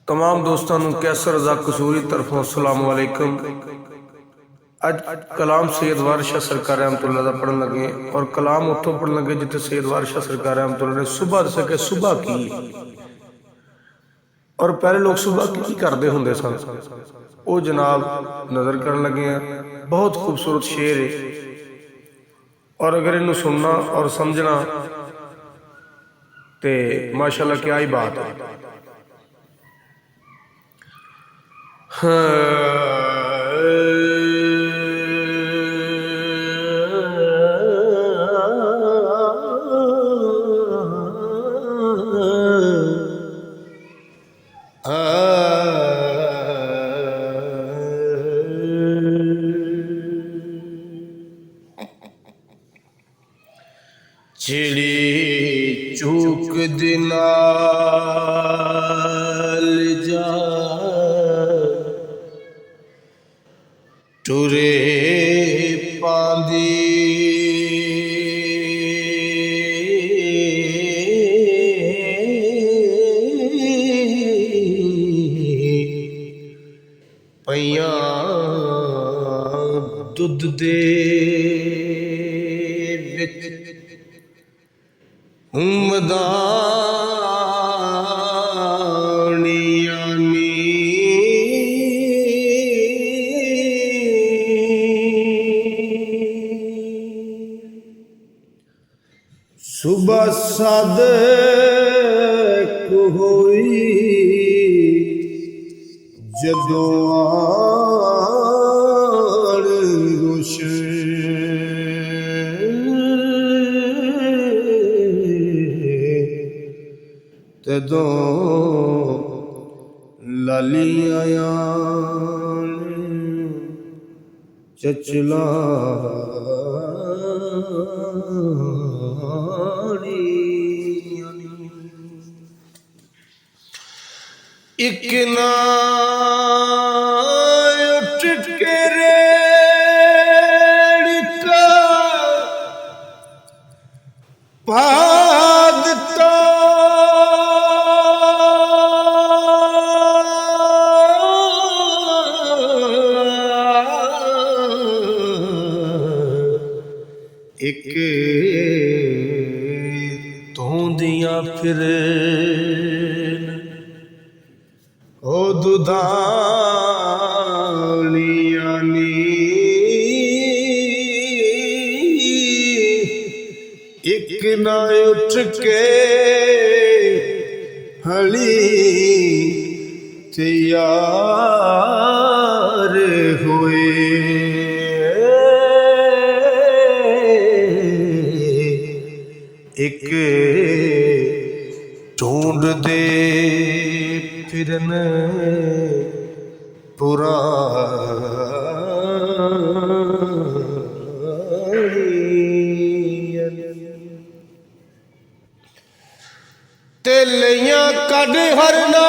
तमाम दोस्तों को कैसर रज़ा कसूरी तरफों अस्सलाम वालेकुम। अज कलाम सैयद वारिस शाह सरकार रहमतुल्लाह दा पढ़न लगे और कलाम उत्थों पढ़न लगे जिथे सैयद वारिस शाह सरकार रहमतुल्लाह ने सुबह दस के सुबह की और पहले लोग सुबह की करते होंगे सन वो जनाब नज़र कर लगे हैं। बहुत खूबसूरत शेर है और अगर इन्हू सुनना और समझना तो माशाल्लाह क्या ही बात है। चिड़ी चूक दे नाल जा टुरे पांदी पइयां दुध दे विच मदानियां नी सुबह सदक होई जदों आण रोशन तदों लालियां चचला एक ना उठ के रेड़ का पादता एक धोंदियां फिर ओ दुधानियां नी एक ना उठ के हली तैयार हुए एक ढूंढ दे फिरन तेलियां कड हर नालियां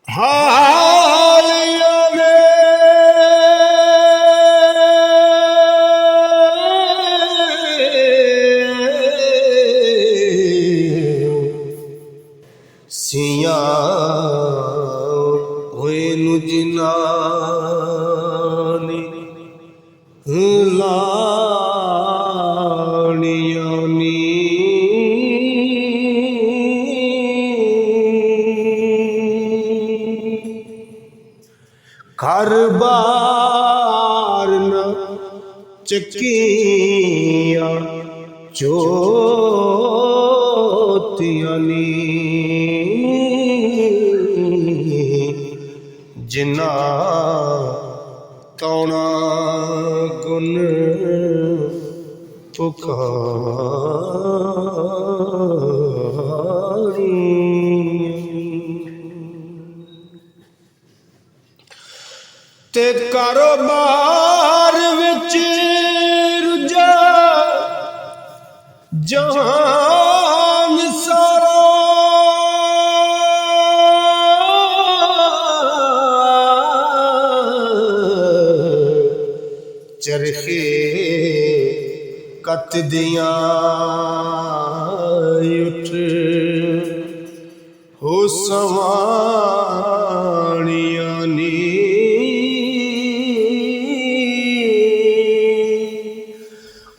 हालियां ने सिया होए नु जिनानी लानियां नी घर बार न चकियां जोतियां नी जिन्ना तौना गुन पुकारी ते कारोबार विच रुझा जहान सारा चरखे कत दियां ਸਵਾਣੀਆਂ ਨੀ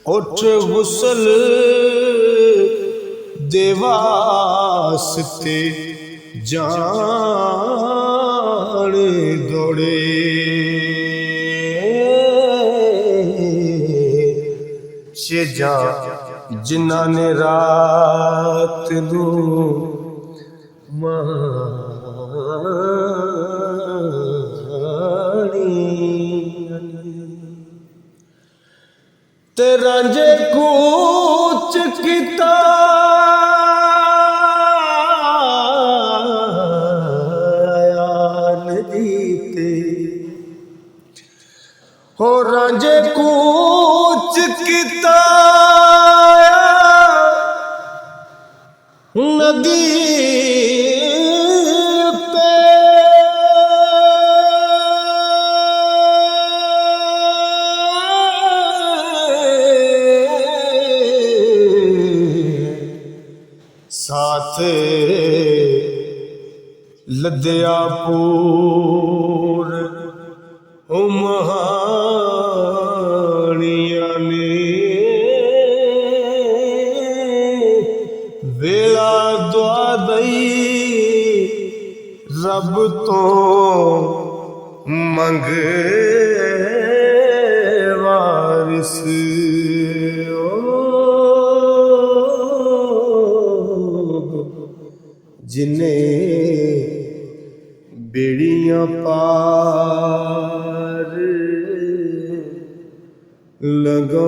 ਉੱਠ ਗੁਸਲ ਦੇ ਵਾਸਤੇ ਜਾਣ ਦੌੜੇ ਛੇਜਾਂ ਜਿਨ੍ਹਾਂ ਨੇ ਰਾਤ ਨੂੰ ਤੇ ਰਾਂਝੇ ਕੂਚ ਕੀਤਾ ਨਦੀ ਤੇ ਹੋ ਰਾਂਝੇ ਕੂਚ ਕੀਤਾ ਨਦੀ ਸਾਥ ਲੱਦਿਆ ਪੂਰ ਮਹਾਣੀਆਂ ਨੇ ਵੇਲਾ ਦੁਆ ਦਈ ਰੱਬ ਤੋਂ ਮੰਗ ਵਾਰਿਸ ਜਿਨੇ ਬੇੜੀਆਂ ਪਾਰ ਲਗਾ